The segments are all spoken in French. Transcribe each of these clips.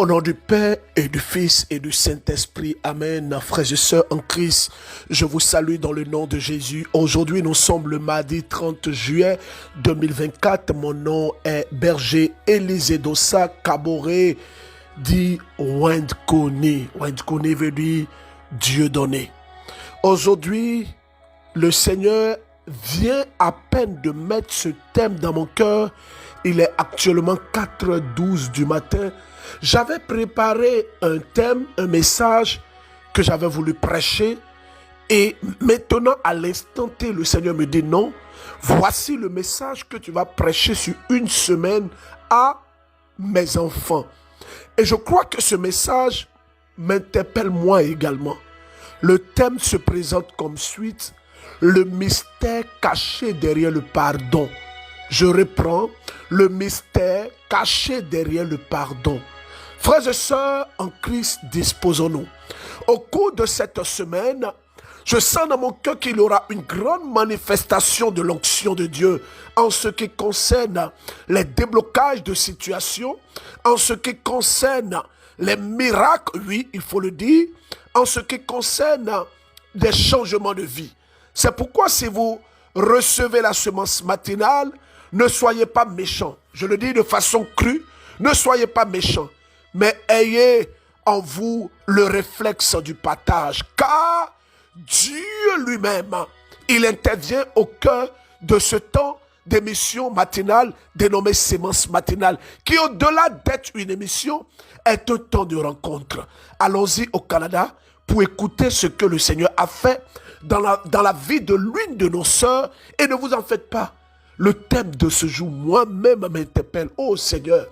Au nom du Père et du Fils et du Saint-Esprit, Amen. Frères et sœurs en Christ, je vous salue dans le nom de Jésus. Aujourd'hui, nous sommes le mardi 30 juillet 2024. Mon nom est Berger Élisée Dossa Kaboré, dit Wendkoni. Wendkoni veut dire Dieu donné. Aujourd'hui, le Seigneur vient à peine de mettre ce thème dans mon cœur. Il est actuellement 4h12 du matin. J'avais préparé un thème, un message que j'avais voulu prêcher. Et maintenant, à l'instant T, le Seigneur me dit non. Voici le message que tu vas prêcher sur une semaine à mes enfants. Et je crois que ce message m'interpelle moi également. Le thème se présente comme suite: le mystère caché derrière le pardon. Je reprends, le mystère caché derrière le pardon. Frères et sœurs en Christ, disposons-nous. Au cours de cette semaine, je sens dans mon cœur qu'il y aura une grande manifestation de l'onction de Dieu en ce qui concerne les déblocages de situations, en ce qui concerne les miracles, oui, il faut le dire, en ce qui concerne des changements de vie. C'est pourquoi si vous recevez la semence matinale, ne soyez pas méchants. Je le dis de façon crue, ne soyez pas méchants, mais ayez en vous le réflexe du partage, car Dieu lui-même, il intervient au cœur de ce temps d'émission matinale dénommée Sémence matinale, qui au-delà d'être une émission, est un temps de rencontre. Allons-y au Canada pour écouter ce que le Seigneur a fait dans la vie de l'une de nos sœurs, et ne vous en faites pas. Le thème de ce jour, moi-même, m'interpelle. Oh Seigneur,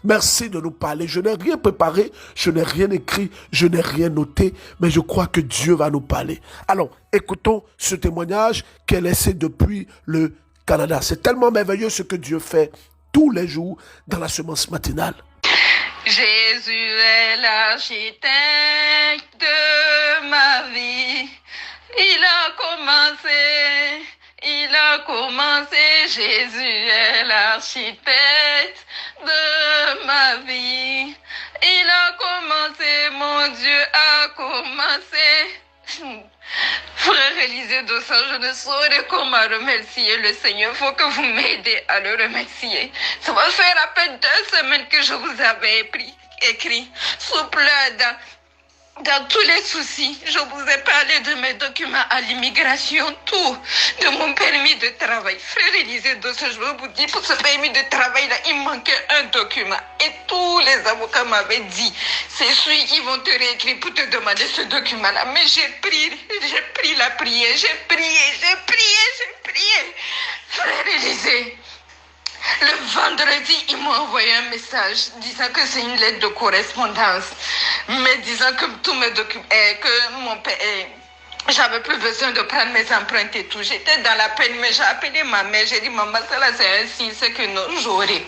merci de nous parler. Je n'ai rien préparé, je n'ai rien écrit, je n'ai rien noté, mais je crois que Dieu va nous parler. Alors, écoutons ce témoignage qui est laissé depuis le Canada. C'est tellement merveilleux ce que Dieu fait tous les jours dans la semence matinale. Jésus est l'architecte de ma vie. Il a commencé, Jésus est l'architecte de ma vie. Il a commencé, mon Dieu a commencé. Frère Élisée Dossa, je ne saurais comment remercier le Seigneur. Il faut que vous m'aidez à le remercier. Ça va faire à peine 2 semaines que je vous avais écrit sous pleurs dans tous les soucis. Je vous ai parlé de mes documents à l'immigration, tout, de mon permis de travail. Frère Élisée Dossa, je veux vous dire, pour ce permis de travail-là, il manquait un document. Et tous les avocats m'avaient dit, c'est celui qui vont te réécrire pour te demander ce document-là. Mais j'ai pris la prière, j'ai prié. Frère Élisée, le vendredi, ils m'ont envoyé un message disant que c'est une lettre de correspondance, mais disant que tous mes documents, que mon père, j'avais plus besoin de prendre mes empreintes et tout. J'étais dans la peine, mais j'ai appelé ma mère. J'ai dit, maman, ça là, c'est un signe, c'est que non, j'aurai.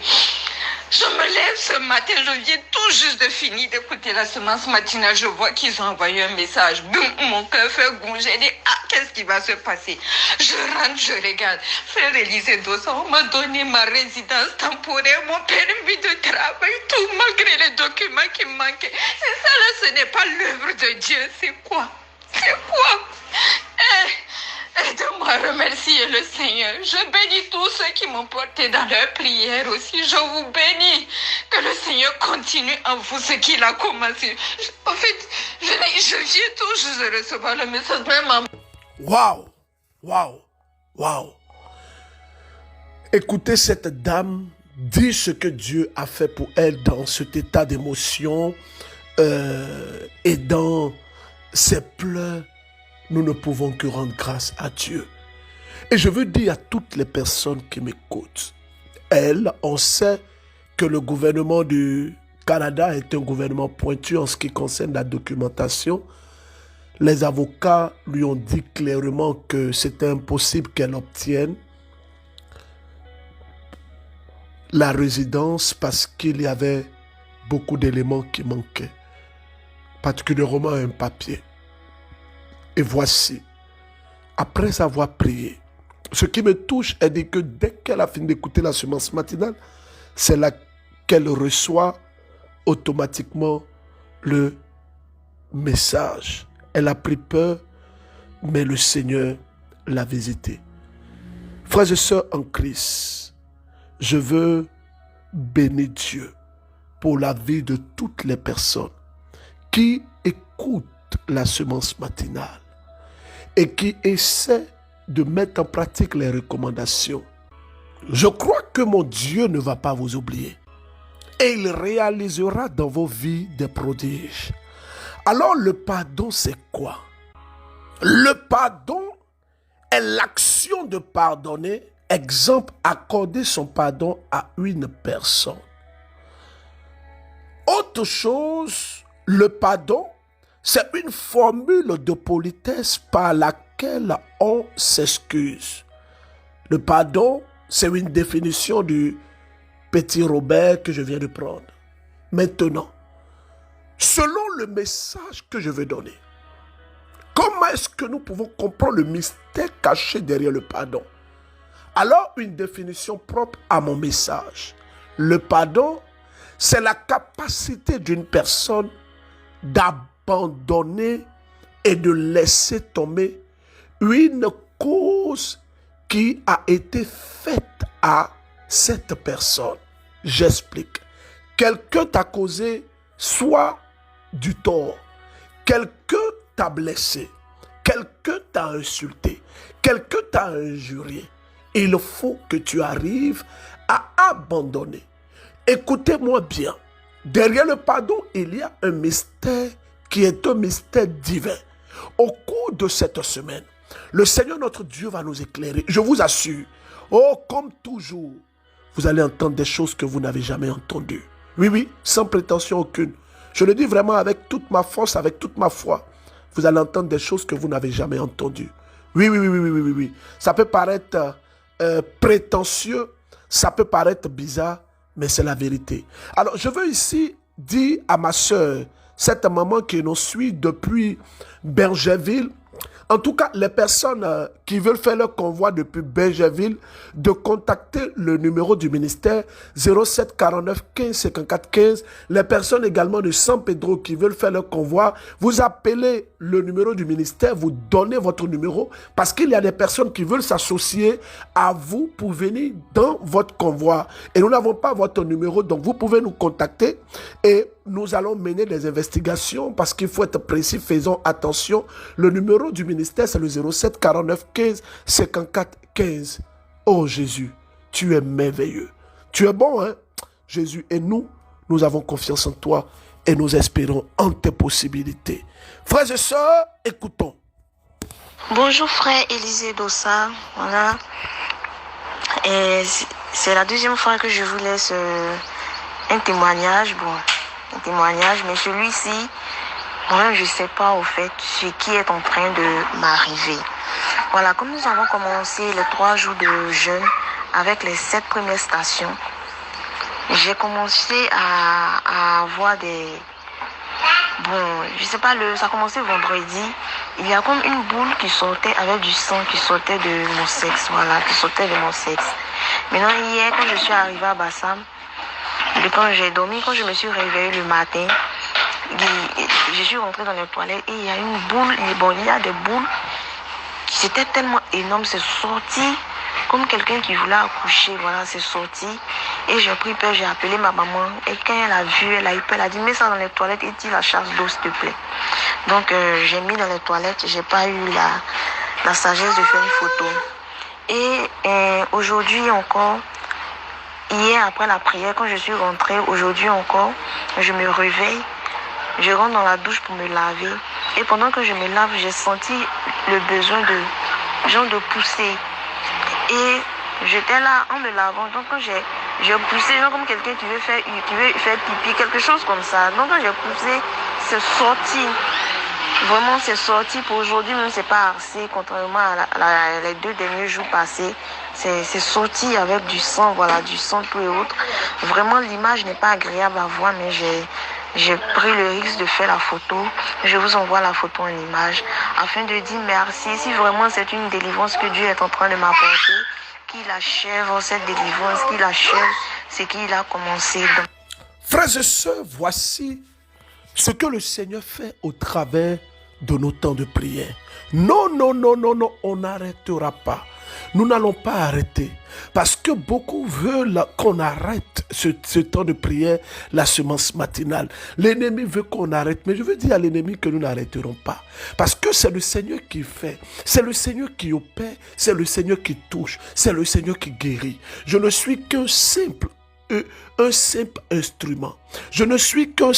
Je me lève ce matin, je viens tout juste de finir d'écouter la semence matinale. Je vois qu'ils ont envoyé un message. Boum, mon cœur fait gonfler. J'ai dit, qu'est-ce qui va se passer? Je rentre, je regarde. Frère Élisée Dossa, on m'a donné ma résidence temporaire, mon permis de travail, tout, malgré les documents qui me manquaient. C'est ça là, ce n'est pas l'œuvre de Dieu. C'est quoi? Aide-moi à remercier le Seigneur. Je bénis tous ceux qui m'ont porté dans leur prière aussi. Je vous bénis. Que le Seigneur continue en vous ce qu'il a commencé. En fait, je viens tout juste de recevoir le message même. Waouh. Écoutez cette dame dire ce que Dieu a fait pour elle dans cet état d'émotion et dans ses pleurs. Nous ne pouvons que rendre grâce à Dieu. Et je veux dire à toutes les personnes qui m'écoutent, on sait que le gouvernement du Canada est un gouvernement pointu en ce qui concerne la documentation. Les avocats lui ont dit clairement que c'était impossible qu'elle obtienne la résidence parce qu'il y avait beaucoup d'éléments qui manquaient, particulièrement un papier. Et voici, après avoir prié, ce qui me touche est dit que dès qu'elle a fini d'écouter la semence matinale, c'est là qu'elle reçoit automatiquement le message. Elle a pris peur, mais le Seigneur l'a visité. Frères et sœurs en Christ, je veux bénir Dieu pour la vie de toutes les personnes qui écoutent la semence matinale et qui essaient de mettre en pratique les recommandations. Je crois que mon Dieu ne va pas vous oublier et il réalisera dans vos vies des prodiges. Alors le pardon, c'est quoi? Le pardon est l'action de pardonner. Exemple, accorder son pardon à une personne. Autre chose, le pardon, c'est une formule de politesse par laquelle on s'excuse. Le pardon, c'est une définition du petit Robert que je viens de prendre. Maintenant, selon le message que je veux donner, comment est-ce que nous pouvons comprendre le mystère caché derrière le pardon? Alors, une définition propre à mon message. Le pardon, c'est la capacité d'une personne d'abandonner et de laisser tomber une cause qui a été faite à cette personne. J'explique. Quelqu'un t'a causé soit du tort, quelqu'un t'a blessé, quelqu'un t'a insulté, quelqu'un t'a injurié. Il faut que tu arrives à abandonner. Écoutez-moi bien. Derrière le pardon, il y a un mystère qui est un mystère divin. Au cours de cette semaine, le Seigneur notre Dieu va nous éclairer. Je vous assure, comme toujours, vous allez entendre des choses que vous n'avez jamais entendues. Oui, sans prétention aucune. Je le dis vraiment avec toute ma force, avec toute ma foi. Vous allez entendre des choses que vous n'avez jamais entendues. Oui. Ça peut paraître prétentieux, ça peut paraître bizarre, mais c'est la vérité. Alors, je veux ici dire à ma soeur, cette maman qui nous suit depuis Bergerville, en tout cas, les personnes qui veulent faire leur convoi depuis Bergerville, de contacter le numéro du ministère 07 49 15 54 15. Les personnes également de San Pedro qui veulent faire leur convoi, vous appelez le numéro du ministère, vous donnez votre numéro parce qu'il y a des personnes qui veulent s'associer à vous pour venir dans votre convoi. Et nous n'avons pas votre numéro, donc vous pouvez nous contacter et nous allons mener des investigations parce qu'il faut être précis, faisons attention. Le numéro du ministère, c'est le 07 49 15 54 15. Oh Jésus, tu es merveilleux. Tu es bon, hein? Jésus, et nous avons confiance en toi et nous espérons en tes possibilités. Frères et sœurs, écoutons. Bonjour frère Élisée Dossa, voilà. Et c'est la deuxième fois que je vous laisse un témoignage, mais celui-ci, moi je ne sais pas au fait ce qui est en train de m'arriver. Voilà, comme nous avons commencé les 3 jours de jeûne avec les 7 premières stations, j'ai commencé à avoir des... je sais pas, ça a commencé vendredi. Il y a comme une boule qui sortait avec du sang qui sortait de mon sexe, voilà, qui sortait de mon sexe. Maintenant, hier, quand je suis arrivée à Bassam, quand j'ai dormi, quand je me suis réveillée le matin, je suis rentrée dans les toilettes et il y a une boule, il y a des boules, c'était tellement énorme, c'est sorti comme quelqu'un qui voulait accoucher, voilà, c'est sorti. Et j'ai pris peur, j'ai appelé ma maman. Et quand elle a vu, elle a eu peur, elle a dit, mets ça dans les toilettes et tire la chasse d'eau, s'il te plaît. Donc, j'ai mis dans les toilettes, j'ai pas eu la sagesse de faire une photo. Et aujourd'hui encore, hier après la prière, quand je suis rentrée, aujourd'hui encore, je me réveille, je rentre dans la douche pour me laver. Et pendant que je me lave, j'ai senti le besoin de pousser. Et j'étais là en me lavant. Donc quand j'ai poussé, genre comme quelqu'un qui veut faire pipi, quelque chose comme ça. Donc quand j'ai poussé, c'est sorti. Vraiment, c'est sorti. Pour aujourd'hui, même c'est pas assez, contrairement à les 2 derniers jours passés. C'est sorti avec du sang, voilà, du sang tout et autre. Vraiment, l'image n'est pas agréable à voir, mais j'ai pris le risque de faire la photo. Je vous envoie la photo en image afin de dire merci. Si vraiment c'est une délivrance que Dieu est en train de m'apporter, qu'il achève cette délivrance, qu'il achève ce qu'il a commencé. Frères et sœurs, voici ce que le Seigneur fait au travers de nos temps de prière. Non, non, non, non, non, on n'arrêtera pas. Nous n'allons pas arrêter. Parce que beaucoup veulent qu'on arrête ce temps de prière, la semence matinale. L'ennemi veut qu'on arrête. Mais je veux dire à l'ennemi que nous n'arrêterons pas. Parce que c'est le Seigneur qui fait. C'est le Seigneur qui opère. C'est le Seigneur qui touche. C'est le Seigneur qui guérit. Je ne suis qu'un simple instrument. Je ne suis qu'un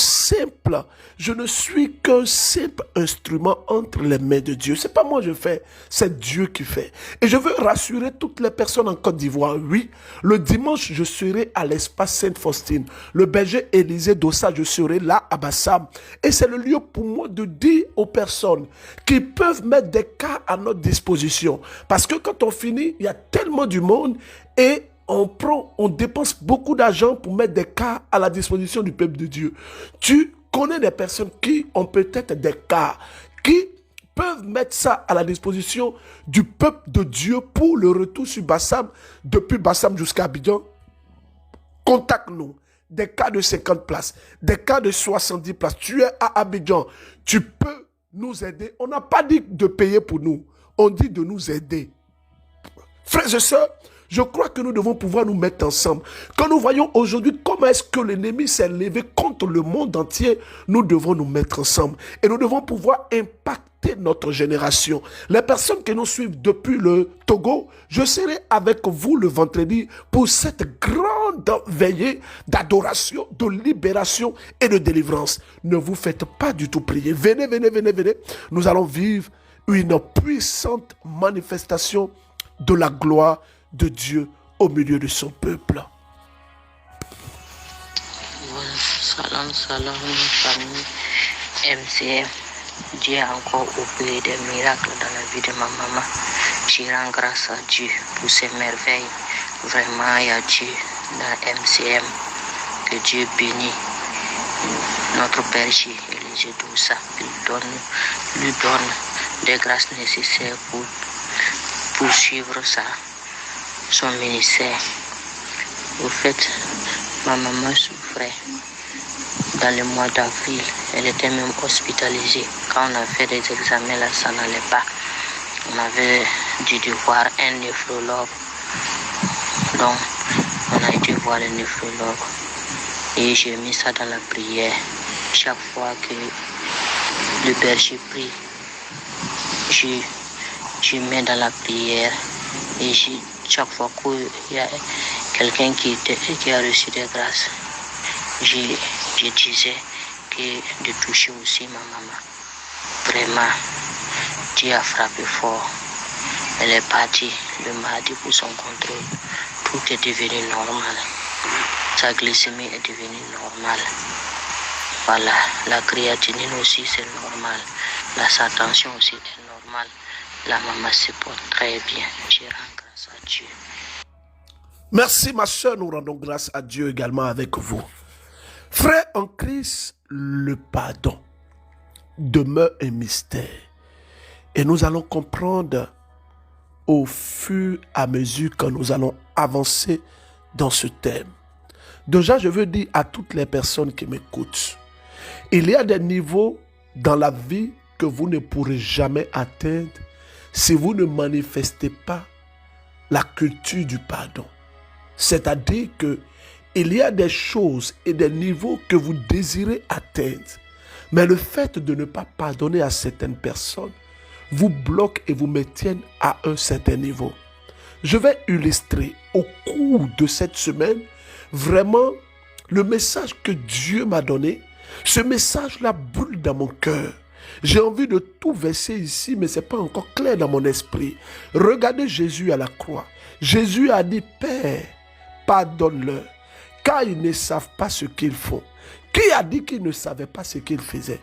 simple instrument entre les mains de Dieu. C'est pas moi je fais, c'est Dieu qui fait. Et je veux rassurer toutes les personnes en Côte d'Ivoire. Oui, le dimanche, je serai à l'espace Sainte-Faustine. Le berger Élysée Dossa, je serai là à Bassam. Et c'est le lieu pour moi de dire aux personnes qui peuvent mettre des cas à notre disposition. Parce que quand on finit, il y a tellement du monde et on dépense beaucoup d'argent pour mettre des cas à la disposition du peuple de Dieu. Tu connais des personnes qui ont peut-être des cas, qui peuvent mettre ça à la disposition du peuple de Dieu pour le retour sur Bassam, depuis Bassam jusqu'à Abidjan. Contacte-nous. Des cas de 50 places, des cas de 70 places. Tu es à Abidjan, tu peux nous aider. On n'a pas dit de payer pour nous, on dit de nous aider. Frères et sœurs, je crois que nous devons pouvoir nous mettre ensemble. Quand nous voyons aujourd'hui comment est-ce que l'ennemi s'est levé contre le monde entier, nous devons nous mettre ensemble. Et nous devons pouvoir impacter notre génération. Les personnes qui nous suivent depuis le Togo, je serai avec vous le vendredi pour cette grande veillée d'adoration, de libération et de délivrance. Ne vous faites pas du tout prier. Venez, venez, venez, venez. Nous allons vivre une puissante manifestation de la gloire de Dieu au milieu de son peuple. Salam, salam, famille MCM. Dieu a encore opéré des miracles dans la vie de ma maman. Je rends grâce à Dieu pour ses merveilles. Vraiment, il y a Dieu dans MCM. Que Dieu bénisse notre Père Élysée Dossa. Lui donne des grâces nécessaires pour poursuivre son ministère. Au fait, ma maman souffrait dans le mois d'avril. Elle était même hospitalisée. Quand on a fait des examens, là, ça n'allait pas. On avait dû voir un néphrologue. Donc, on a été voir le néphrologue. Et j'ai mis ça dans la prière. Chaque fois que le berger prie, je mets dans la prière. Et chaque fois qu'il y a quelqu'un qui a reçu des grâces, je disais que de toucher aussi ma maman. Vraiment, Dieu a frappé fort. Elle est partie le mardi pour son contrôle. Tout est devenu normal. Sa glycémie est devenue normale. Voilà, la créatinine aussi c'est normal. Sa tension aussi est normale. La maman se porte très bien. Je rends grâce à Dieu. Merci ma soeur, nous rendons grâce à Dieu également avec vous. Frère en Christ, le pardon demeure un mystère. Et nous allons comprendre au fur et à mesure que nous allons avancer dans ce thème. Déjà, je veux dire à toutes les personnes qui m'écoutent, il y a des niveaux dans la vie que vous ne pourrez jamais atteindre si vous ne manifestez pas la culture du pardon. C'est-à-dire que il y a des choses et des niveaux que vous désirez atteindre, mais le fait de ne pas pardonner à certaines personnes vous bloque et vous maintienne à un certain niveau. Je vais illustrer au cours de cette semaine vraiment le message que Dieu m'a donné. Ce message-là brûle dans mon cœur. J'ai envie de tout verser ici, mais ce n'est pas encore clair dans mon esprit. Regardez Jésus à la croix. Jésus a dit, Père, pardonne-leur, car ils ne savent pas ce qu'ils font. Qui a dit qu'ils ne savaient pas ce qu'ils faisaient?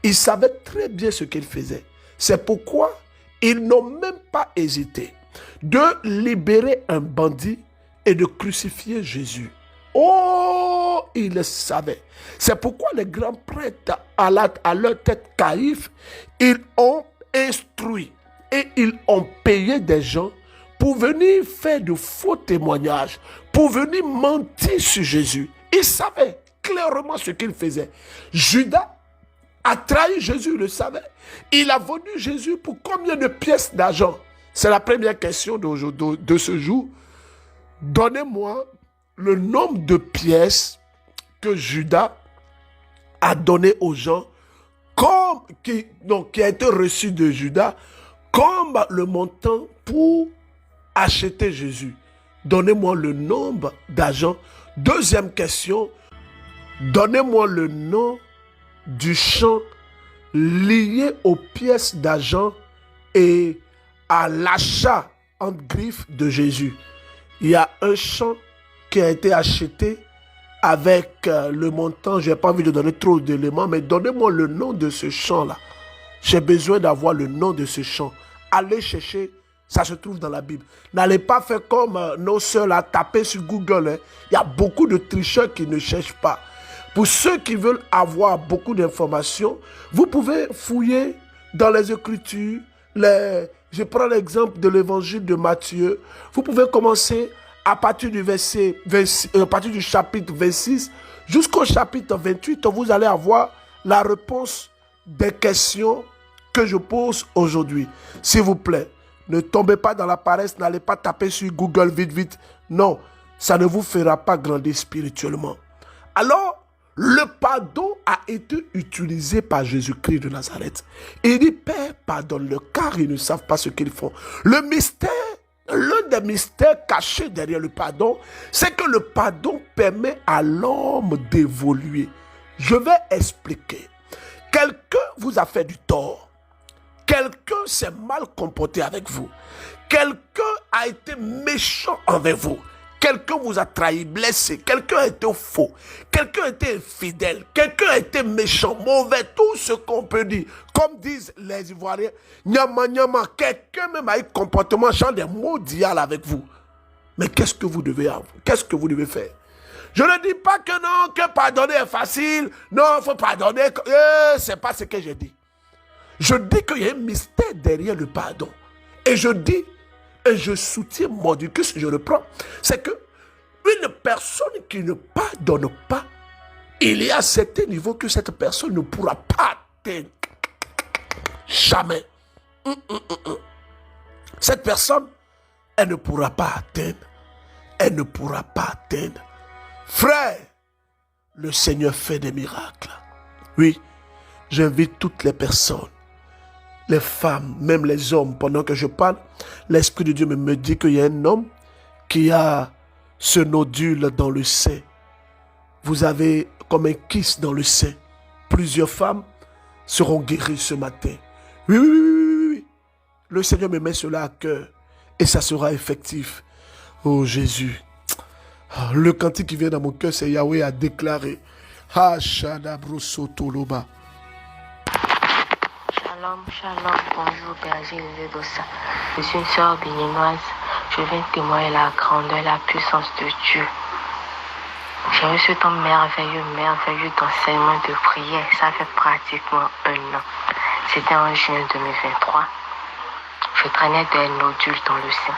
Ils savaient très bien ce qu'ils faisaient. C'est pourquoi ils n'ont même pas hésité de libérer un bandit et de crucifier Jésus. Oh, ils le savaient. C'est pourquoi les grands prêtres, à leur tête Caïphe, ils ont instruit et ils ont payé des gens pour venir faire de faux témoignages, pour venir mentir sur Jésus. Ils savaient. clairement ce qu'il faisait. Judas a trahi Jésus, il le savait. Il a vendu Jésus pour combien de pièces d'argent? C'est la première question de ce jour. Donnez-moi le nombre de pièces que Judas a donné aux gens, qui a été reçu de Judas, comme le montant pour acheter Jésus. Donnez-moi le nombre d'argent. Deuxième question, donnez-moi le nom du champ lié aux pièces d'argent et à l'achat en griffe de Jésus. Il y a un champ qui a été acheté avec le montant. Je n'ai pas envie de donner trop d'éléments, mais donnez-moi le nom de ce champ-là. J'ai besoin d'avoir le nom de ce champ. Allez chercher, ça se trouve dans la Bible. N'allez pas faire comme nos sœurs là, taper sur Google. Hein. Il y a beaucoup de tricheurs qui ne cherchent pas. Pour ceux qui veulent avoir beaucoup d'informations, vous pouvez fouiller dans les Écritures. Je prends l'exemple de l'évangile de Matthieu. Vous pouvez commencer à partir du chapitre 26 jusqu'au chapitre 28. Vous allez avoir la réponse des questions que je pose aujourd'hui. S'il vous plaît, ne tombez pas dans la paresse, n'allez pas taper sur Google vite. Non, ça ne vous fera pas grandir spirituellement. Alors, le pardon a été utilisé par Jésus-Christ de Nazareth. Il dit, Père, pardonne-le, car ils ne savent pas ce qu'ils font. Le mystère, l'un des mystères cachés derrière le pardon, c'est que le pardon permet à l'homme d'évoluer. Je vais expliquer. Quelqu'un vous a fait du tort. Quelqu'un s'est mal comporté avec vous. Quelqu'un a été méchant envers vous. Quelqu'un vous a trahi, blessé. Quelqu'un a été faux. Quelqu'un a été infidèle. Quelqu'un a été méchant, mauvais. Tout ce qu'on peut dire. Comme disent les Ivoiriens, nyama nyama. Quelqu'un même a eu comportement, chant des mots d'hial avec vous. Mais qu'est-ce que vous devez avoir? Qu'est-ce que vous devez faire? Je ne dis pas que non, que pardonner est facile. Non, il faut pardonner. C'est pas ce que j'ai dit. Je dis qu'il y a un mystère derrière le pardon. Et je dis, et je soutiens Mordicus, je le prends, c'est que une personne qui ne pardonne pas, il y a un certain niveau que cette personne ne pourra pas atteindre. Jamais. Cette personne, elle ne pourra pas atteindre. Elle ne pourra pas atteindre. Frère, le Seigneur fait des miracles. Oui, j'invite toutes les personnes, les femmes, même les hommes, pendant que je parle, l'Esprit de Dieu me dit qu'il y a un homme qui a ce nodule dans le sein. Vous avez comme un kyste dans le sein. Plusieurs femmes seront guéries ce matin. Oui. Le Seigneur me met cela à cœur et ça sera effectif. Oh Jésus. Le cantique qui vient dans mon cœur, c'est Yahweh a déclaré. Shalom, bonjour berger Élisée Dossa. Je suis une sœur béninoise. Je viens témoigner la grandeur et la puissance de Dieu. J'ai eu ce temps merveilleux d'enseignement de prière. Ça fait pratiquement 1 an. C'était en juin 2023. Je traînais des nodules dans le sein.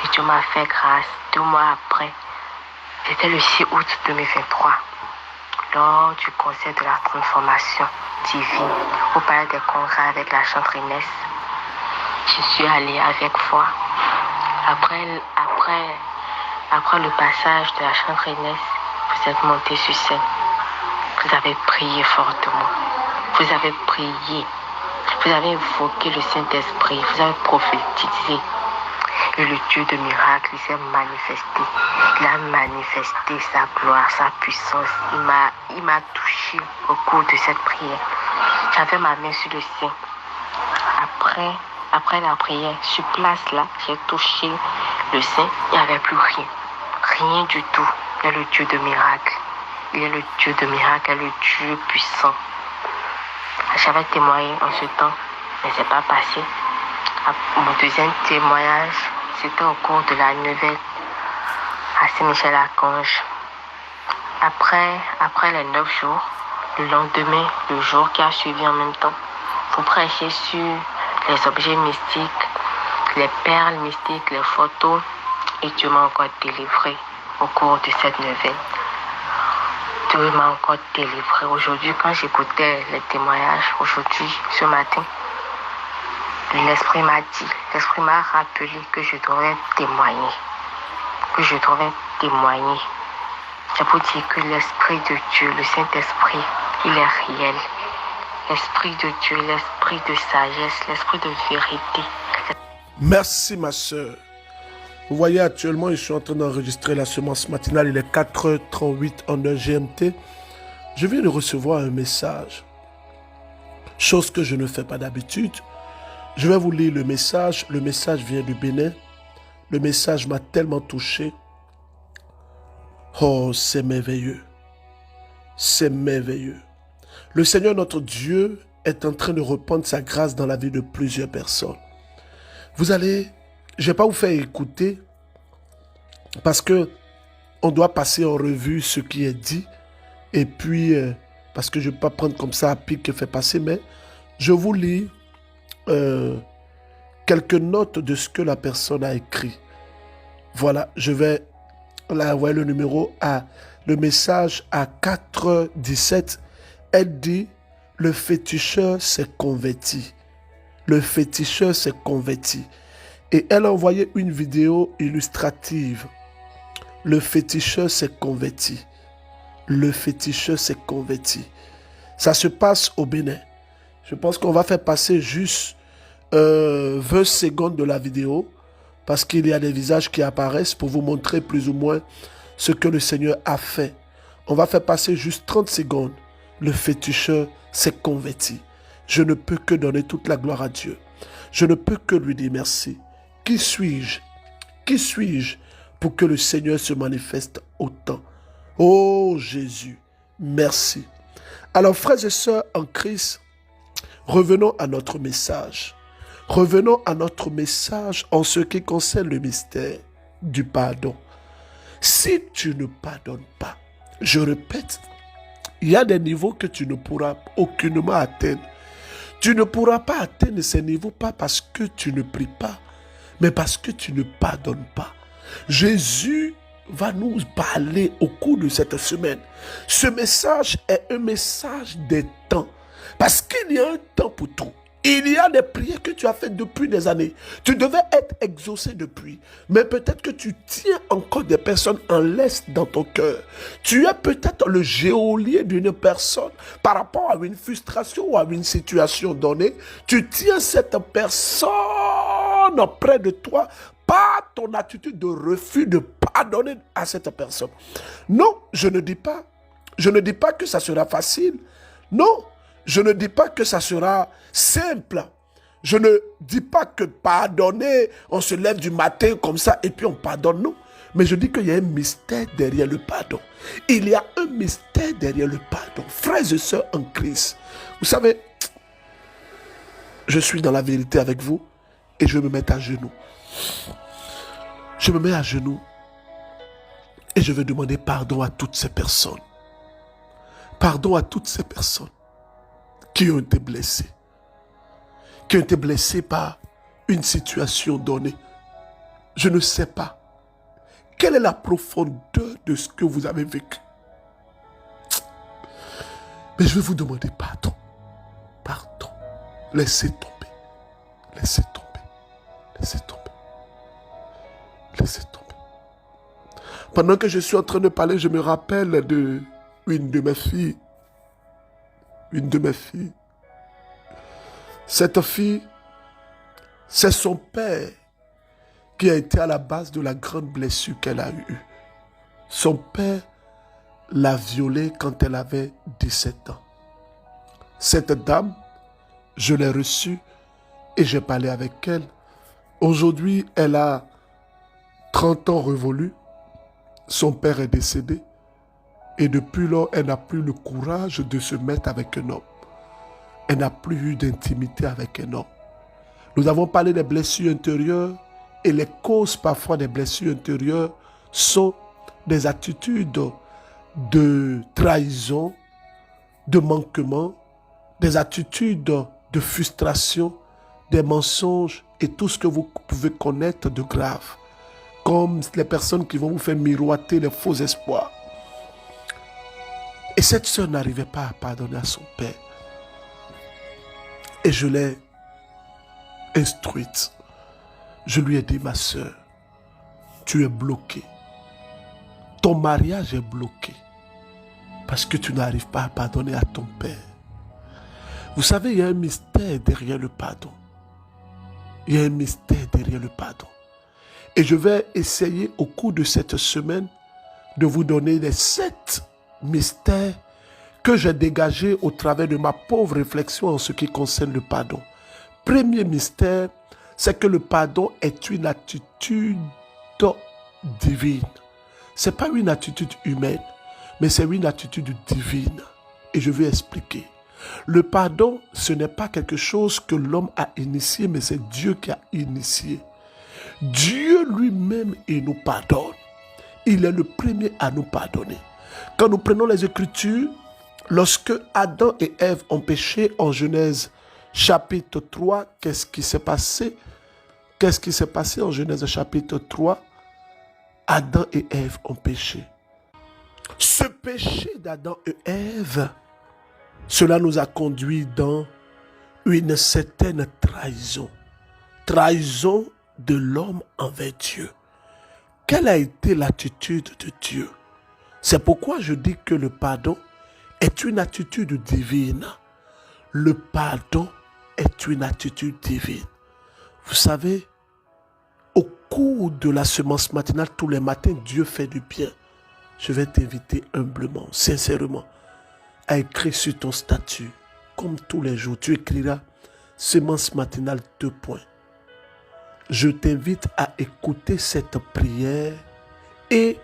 Et Dieu m'a fait grâce. 2 mois après, c'était le 6 août 2023. Lors du concert de la transformation divine au palais des congrès avec la chanteresse, je suis allée avec foi. Après le passage de la chanteresse, vous êtes monté sur scène. Vous avez prié fortement. Vous avez prié. Vous avez invoqué le Saint-Esprit. Vous avez prophétisé. Et le Dieu de miracles s'est manifesté. Il a manifesté sa gloire, sa puissance. Il m'a touché au cours de cette prière. J'avais ma main sur le sein. Après la prière, sur place là, j'ai touché le sein. Il n'y avait plus rien. Rien du tout. Il est le Dieu de miracles. Il est le Dieu de miracles, il est le Dieu puissant. J'avais témoigné en ce temps, mais ce n'est pas passé. Mon deuxième témoignage, c'était au cours de la neuvaine à Saint-Michel-Archange. Après les 9 jours, le lendemain, le jour qui a suivi en même temps, vous prêchez sur les objets mystiques, les perles mystiques, les photos, et Dieu m'a encore délivré au cours de cette neuvaine. Dieu m'a encore délivré. Aujourd'hui, quand j'écoutais les témoignages, aujourd'hui, ce matin, l'Esprit m'a rappelé que je devais témoigner. C'est pour dire que l'Esprit de Dieu, le Saint-Esprit, il est réel. L'Esprit de Dieu, l'Esprit de sagesse, l'Esprit de vérité. Merci ma soeur. Vous voyez actuellement, je suis en train d'enregistrer la semence matinale. Il est 4h38 en heure GMT. Je viens de recevoir un message. Chose que je ne fais pas d'habitude. Je vais vous lire le message. Le message vient du Bénin. Le message m'a tellement touché. Oh, c'est merveilleux. C'est merveilleux. Le Seigneur notre Dieu est en train de répandre sa grâce dans la vie de plusieurs personnes. Je ne vais pas vous faire écouter parce que on doit passer en revue ce qui est dit et puis parce que je ne vais pas prendre comme ça à pic que fait passer, mais je vous lis quelques notes de ce que la personne a écrit. Voilà, je vais envoyer le numéro le message à 4h17. Elle dit, le féticheur s'est converti. Le féticheur s'est converti. Et elle a envoyé une vidéo illustrative. Le féticheur s'est converti. Le féticheur s'est converti. Ça se passe au Bénin. Je pense qu'on va faire passer juste 20 secondes de la vidéo parce qu'il y a des visages qui apparaissent pour vous montrer plus ou moins ce que le Seigneur a fait. On va faire passer juste 30 secondes. Le féticheur s'est converti. Je ne peux que donner toute la gloire à Dieu. Je ne peux que lui dire merci. Qui suis-je? Qui suis-je pour que le Seigneur se manifeste autant? Oh Jésus, merci. Alors frères et sœurs en Christ, revenons à notre message. Revenons à notre message en ce qui concerne le mystère du pardon. Si tu ne pardonnes pas, je répète, il y a des niveaux que tu ne pourras aucunement atteindre. Tu ne pourras pas atteindre ces niveaux, pas parce que tu ne pries pas, mais parce que tu ne pardonnes pas. Jésus va nous parler au cours de cette semaine. Ce message est un message des temps. Parce qu'il y a un temps pour tout. Il y a des prières que tu as faites depuis des années. Tu devais être exaucé depuis. Mais peut-être que tu tiens encore des personnes en laisse dans ton cœur. Tu es peut-être le geôlier d'une personne par rapport à une frustration ou à une situation donnée. Tu tiens cette personne près de toi par ton attitude de refus de pardonner à cette personne. Non, je ne dis pas que ça sera facile. Non. Je ne dis pas que ça sera simple. Je ne dis pas que pardonner, on se lève du matin comme ça et puis on pardonne, non. Mais je dis qu'il y a un mystère derrière le pardon. Il y a un mystère derrière le pardon. Frères et sœurs en Christ, vous savez, je suis dans la vérité avec vous et je me mets à genoux. Je me mets à genoux et je veux demander pardon à toutes ces personnes. Pardon à toutes ces personnes qui ont été blessés par une situation donnée. Je ne sais pas. Quelle est la profondeur de ce que vous avez vécu? Mais je vais vous demander pardon. Pardon. Laissez tomber. Laissez tomber. Laissez tomber. Laissez tomber. Pendant que je suis en train de parler, je me rappelle de une de mes filles. Une de mes filles. Cette fille, c'est son père qui a été à la base de la grande blessure qu'elle a eue. Son père l'a violée quand elle avait 17 ans. Cette dame, je l'ai reçue et j'ai parlé avec elle. Aujourd'hui, elle a 30 ans révolus. Son père est décédé. Et depuis lors, elle n'a plus le courage de se mettre avec un homme. Elle n'a plus eu d'intimité avec un homme. Nous avons parlé des blessures intérieures et les causes parfois des blessures intérieures sont des attitudes de trahison, de manquement, des attitudes de frustration, des mensonges et tout ce que vous pouvez connaître de grave. Comme les personnes qui vont vous faire miroiter les faux espoirs. Et cette sœur n'arrivait pas à pardonner à son père. Et je l'ai instruite. Je lui ai dit, ma sœur, tu es bloquée. Ton mariage est bloqué parce que tu n'arrives pas à pardonner à ton père. Vous savez, il y a un mystère derrière le pardon. Il y a un mystère derrière le pardon. Et je vais essayer au cours de cette semaine de vous donner les 7 mystères que j'ai dégagés au travers de ma pauvre réflexion en ce qui concerne le pardon. Premier mystère, c'est que le pardon est une attitude divine. Ce n'est pas une attitude humaine, mais c'est une attitude divine. Et je vais expliquer. Le pardon, ce n'est pas quelque chose que l'homme a initié, mais c'est Dieu qui a initié. Dieu lui-même, il nous pardonne. Il est le premier à nous pardonner. Quand nous prenons les Écritures, lorsque Adam et Ève ont péché en Genèse chapitre 3, qu'est-ce qui s'est passé? Qu'est-ce qui s'est passé en Genèse chapitre 3? Adam et Ève ont péché. Ce péché d'Adam et Ève, cela nous a conduit dans une certaine trahison. Trahison de l'homme envers Dieu. Quelle a été l'attitude de Dieu? C'est pourquoi je dis que le pardon est une attitude divine. Le pardon est une attitude divine. Vous savez, au cours de la semence matinale, tous les matins, Dieu fait du bien. Je vais t'inviter humblement, sincèrement, à écrire sur ton statut, comme tous les jours. Tu écriras semence matinale 2 points. Je t'invite à écouter cette prière et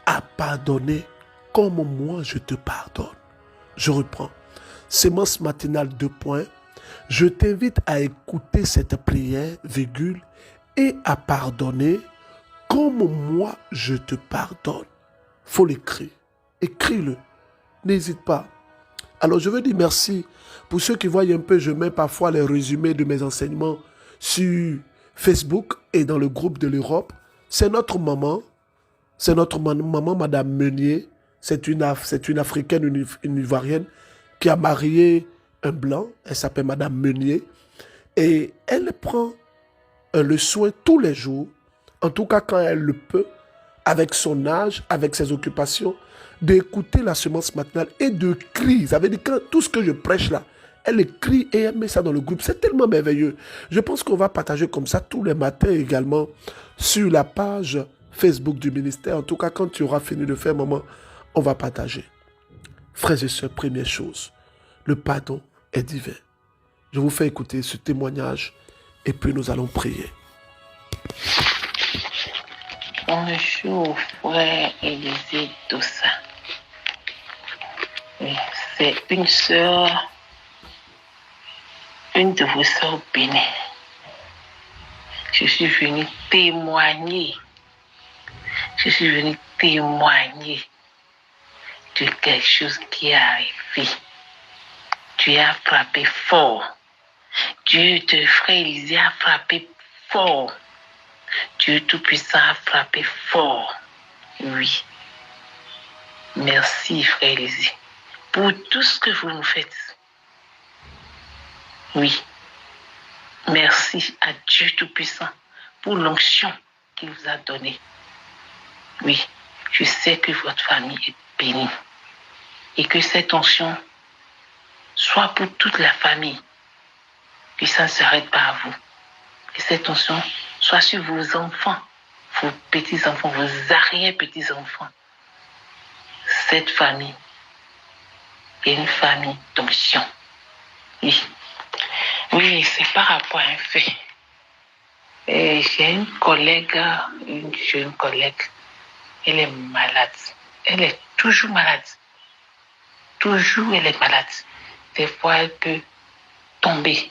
à pardonner comme moi je te pardonne. Je reprends. Sémence matinale 2 points. Je t'invite à écouter cette prière, virgule, et à pardonner comme moi je te pardonne. Faut l'écrire. Écris-le. N'hésite pas. Alors je veux dire merci. Pour ceux qui voient un peu, je mets parfois les résumés de mes enseignements sur Facebook et dans le groupe de l'Europe. C'est notre maman. C'est notre maman, Madame Meunier. C'est une Africaine, une Ivoirienne, qui a marié un blanc. Elle s'appelle Madame Meunier. Et elle prend le soin tous les jours, en tout cas quand elle le peut, avec son âge, avec ses occupations, d'écouter la semence matinale et de crier. Ça veut dire que tout ce que je prêche là, elle écrit et elle met ça dans le groupe. C'est tellement merveilleux. Je pense qu'on va partager comme ça tous les matins également sur la page Facebook du ministère. En tout cas, quand tu auras fini de faire, maman, on va partager. Frères et sœurs, première chose, le pardon est divin. Je vous fais écouter ce témoignage et puis nous allons prier. Bonjour, frère Élisée Dossa. Oui, c'est une sœur, une de vos sœurs bénies. Je suis venue témoigner. Je suis venue témoigner de quelque chose qui est arrivé. Dieu a frappé fort. Dieu de frère Élisée a frappé fort. Dieu Tout-Puissant a frappé fort. Oui. Merci, frère Élisée, pour tout ce que vous nous faites. Oui. Merci à Dieu Tout-Puissant pour l'onction qu'il vous a donnée. Oui. Je sais que votre famille est bénie. Et que cette onction soit pour toute la famille. Que ça ne s'arrête pas à vous. Que cette onction soit sur vos enfants, vos petits-enfants, vos arrière-petits-enfants. Cette famille est une famille d'onction. Oui. Oui, c'est par rapport à un fait. Et j'ai une collègue, une jeune collègue, elle est malade. Elle est toujours malade. Toujours elle est malade. Des fois, elle peut tomber.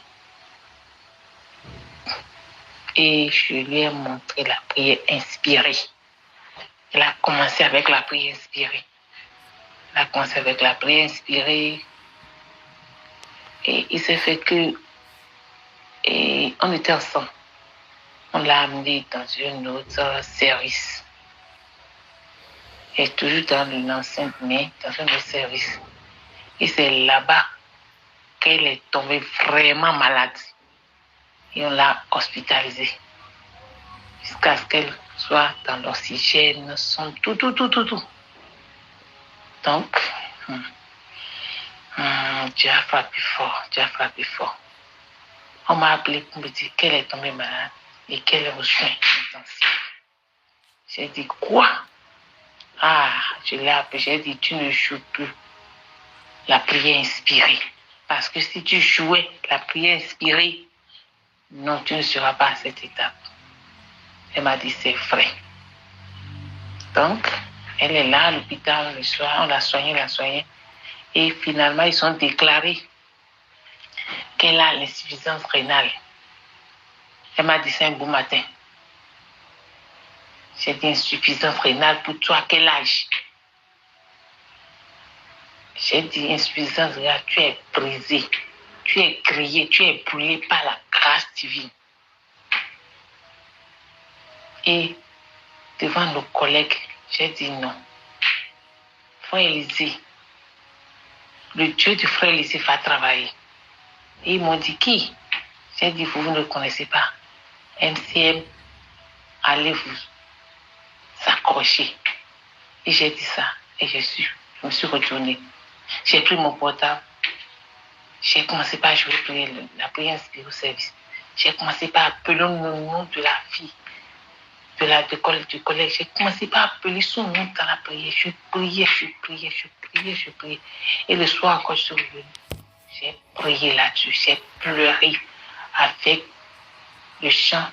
Et je lui ai montré la prière inspirée. Elle a commencé avec la prière inspirée. Elle a commencé avec la prière inspirée. Et il s'est fait que... Et on était ensemble. On l'a amenée dans un autre service. est toujours dans l'enceinte, mais dans un service. Et c'est là-bas qu'elle est tombée vraiment malade. Et on l'a hospitalisée. Jusqu'à ce qu'elle soit dans l'oxygène, son tout. Donc, Dieu a frappé fort, Dieu a frappé fort. On m'a appelé pour me dire qu'elle est tombée malade et qu'elle est aux soins intensifs. J'ai dit, quoi? Je l'ai appelé, j'ai dit, tu ne joues plus la prière inspirée. Parce que si tu jouais la prière inspirée, non, tu ne seras pas à cette étape. Elle m'a dit, c'est vrai. Donc, elle est là à l'hôpital le soir, on l'a soignée. Et finalement, ils ont déclaré qu'elle a l'insuffisance rénale. Elle m'a dit, c'est un beau matin. J'ai dit, insuffisance rénale pour toi, quel âge? J'ai dit, insuffisance rénale, tu es brisé, tu es grillé, tu es brûlé par la grâce divine. Et devant nos collègues, j'ai dit non. Frère Élisée, le Dieu du frère Élisée va travailler. Et ils m'ont dit qui? J'ai dit, vous ne le connaissez pas. MCM, allez vous s'accrocher. Et j'ai dit ça. Et je me suis retournée. J'ai pris mon portable. J'ai commencé par jouer la prière inspirée au service. J'ai commencé par appeler le nom de la fille, du collègue. J'ai commencé par appeler son nom dans la prière. Je priais. Et le soir, quand je suis revenue, j'ai prié là-dessus. J'ai pleuré avec le chant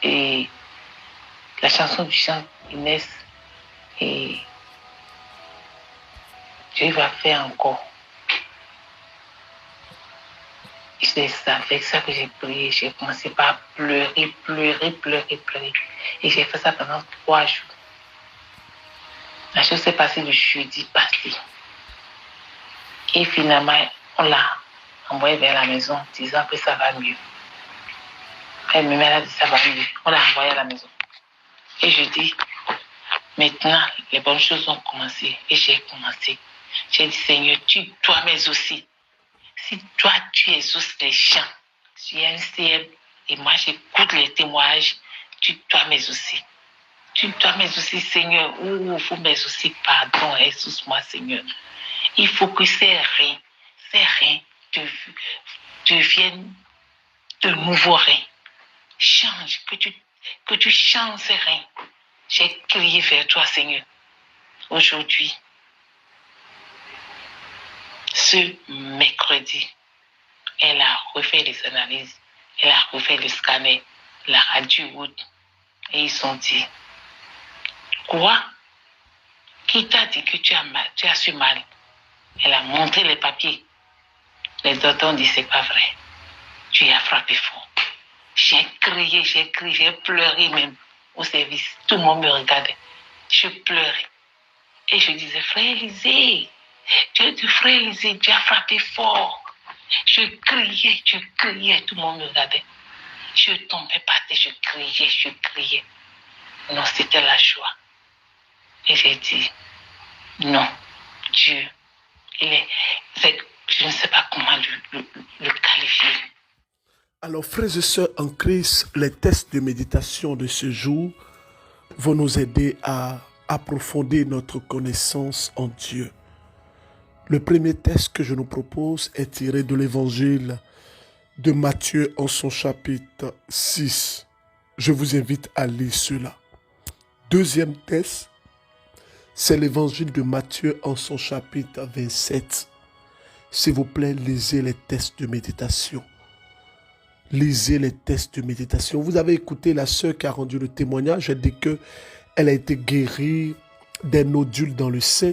et la chanson du chant Inès. Et Dieu va faire encore. C'est avec ça que j'ai prié. J'ai commencé par pleurer. Et j'ai fait ça pendant 3 jours. La chose s'est passée le jeudi passé. Et finalement, on l'a envoyé vers la maison, disant que ça va mieux. Elle a dit ça va mieux. On l'a envoyé à la maison. Et je dis, maintenant, les bonnes choses ont commencé. Et j'ai commencé. J'ai dit, Seigneur, tu dois m'exaucer. Si toi, tu exauces les gens, tu es un CM et moi, j'écoute les témoignages, tu dois m'exaucer. Tu dois m'exaucer, Seigneur. Il faut m'exaucer, pardon, exauce-moi, Seigneur. Il faut que ces reins deviennent de nouveaux reins. Change, que tu changes ces reins. J'ai crié vers toi, Seigneur. Aujourd'hui, ce mercredi, elle a refait les analyses, elle a refait le scanner, la radio haute, et ils ont dit, quoi? Qui t'a dit que tu as su mal? Elle a montré les papiers. Les docteurs ont dit, c'est pas vrai. Tu as frappé fort. J'ai crié, j'ai pleuré même au service. Tout le monde me regardait. Je pleurais. Et je disais, frère Élisée, Dieu du frère Élisée, tu as frappé fort. Je criais, tout le monde me regardait. Je tombais par terre, je criais. Non, c'était la joie. Et j'ai dit, non, Dieu, je ne sais pas comment le qualifier. Alors, frères et sœurs en Christ, les tests de méditation de ce jour vont nous aider à approfondir notre connaissance en Dieu. Le premier test que je nous propose est tiré de l'évangile de Matthieu en son chapitre 6. Je vous invite à lire cela. Deuxième test, c'est l'évangile de Matthieu en son chapitre 27. S'il vous plaît, lisez les tests de méditation. Lisez les tests de méditation. Vous avez écouté la sœur qui a rendu le témoignage. Elle dit qu'elle a été guérie des nodules dans le sein.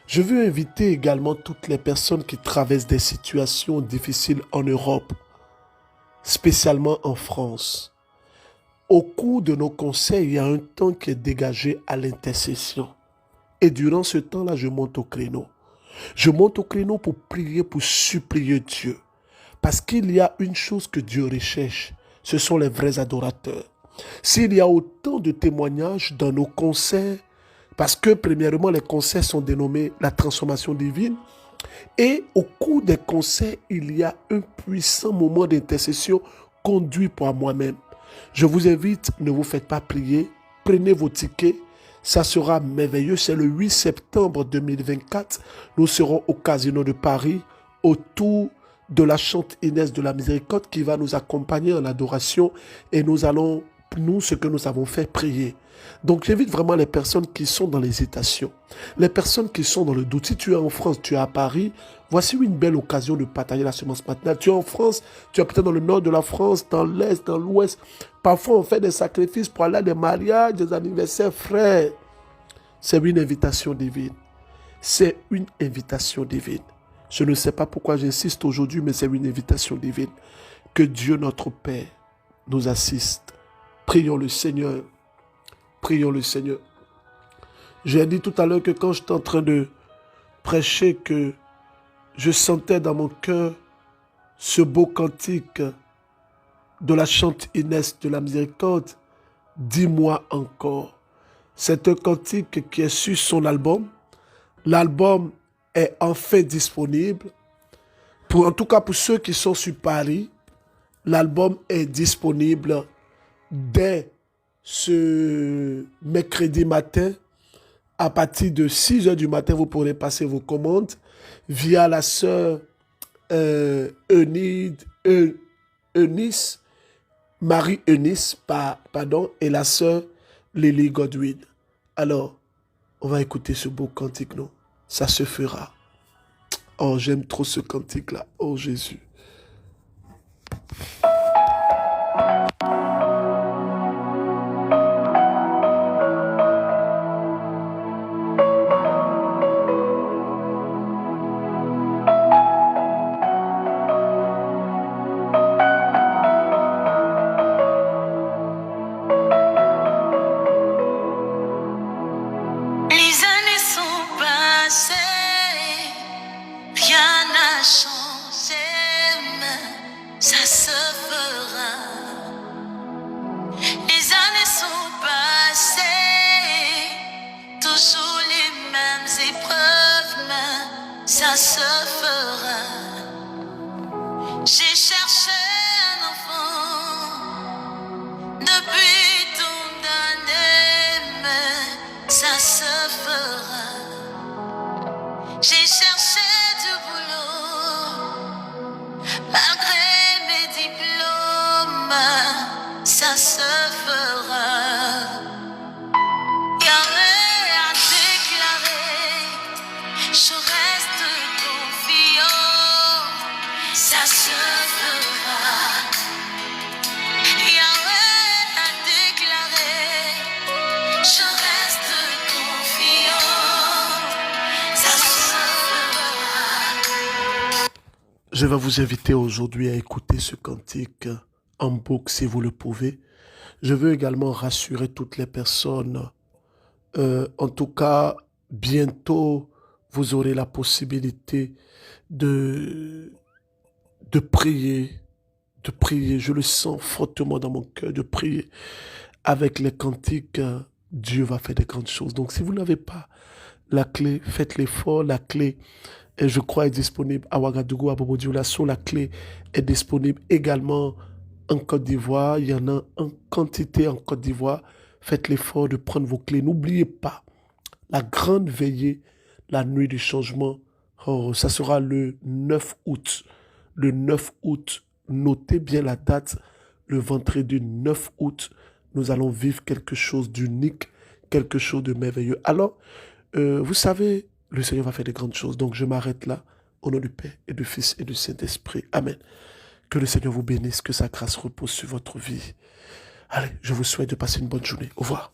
Je veux inviter également toutes les personnes qui traversent des situations difficiles en Europe, spécialement en France. Au cours de nos conseils, il y a un temps qui est dégagé à l'intercession. Et durant ce temps-là, je monte au créneau. Je monte au créneau pour prier, pour supplier Dieu. Parce qu'il y a une chose que Dieu recherche, ce sont les vrais adorateurs. S'il y a autant de témoignages dans nos concerts, Parce que, premièrement, les conseils sont dénommés la transformation divine. Et au cours des conseils, il y a un puissant moment d'intercession conduit par moi-même. Je vous invite, ne vous faites pas prier. Prenez vos tickets. Ça sera merveilleux. C'est le 8 septembre 2024. Nous serons au Casino de Paris, autour de la Chante Inès de la Miséricorde qui va nous accompagner en adoration. Et nous allons, ce que nous avons fait, prier. Donc, j'invite vraiment les personnes qui sont dans l'hésitation, les personnes qui sont dans le doute. Si tu es en France, tu es à Paris, voici une belle occasion de partager la semence matinale. Tu es en France, tu es peut-être dans le nord de la France, dans l'est, dans l'ouest. Parfois, on fait des sacrifices pour aller à des mariages, des anniversaires, frères. C'est une invitation divine. C'est une invitation divine. Je ne sais pas pourquoi j'insiste aujourd'hui, mais c'est une invitation divine. Que Dieu, notre Père, nous assiste. Prions le Seigneur. Prions le Seigneur. J'ai dit tout à l'heure que quand j'étais en train de prêcher, que je sentais dans mon cœur ce beau cantique de la Chante Inès de la Miséricorde. Dis-moi encore. C'est un cantique qui est sur son album. L'album est enfin disponible. En tout cas, pour ceux qui sont sur Paris, l'album est disponible dès ce mercredi matin. À partir de 6 heures du matin, vous pourrez passer vos commandes via la sœur Eunice, Marie-Eunice, pardon, et la sœur Lily Godwin. Alors, on va écouter ce beau cantique, non? Ça se fera. Oh, j'aime trop ce cantique-là. Oh, Jésus. Je vais vous inviter aujourd'hui à écouter ce cantique en boucle si vous le pouvez. Je veux également rassurer toutes les personnes. En tout cas, bientôt, vous aurez la possibilité de prier. De prier. Je le sens fortement dans mon cœur, de prier. Avec les cantiques, Dieu va faire des grandes choses. Donc, si vous n'avez pas la clé, faites l'effort. La clé, et je crois, est disponible à Ouagadougou, à Bobo Dioulasso. La clé est disponible également en Côte d'Ivoire. Il y en a en quantité en Côte d'Ivoire. Faites l'effort de prendre vos clés. N'oubliez pas la grande veillée, la nuit du changement. Oh, ça sera le 9 août. Le 9 août, notez bien la date. Le vendredi 9 août, nous allons vivre quelque chose d'unique, quelque chose de merveilleux. Alors, vous savez, le Seigneur va faire de grandes choses. Donc, je m'arrête là. Au nom du Père et du Fils et du Saint-Esprit. Amen. Que le Seigneur vous bénisse, que sa grâce repose sur votre vie. Allez, je vous souhaite de passer une bonne journée. Au revoir.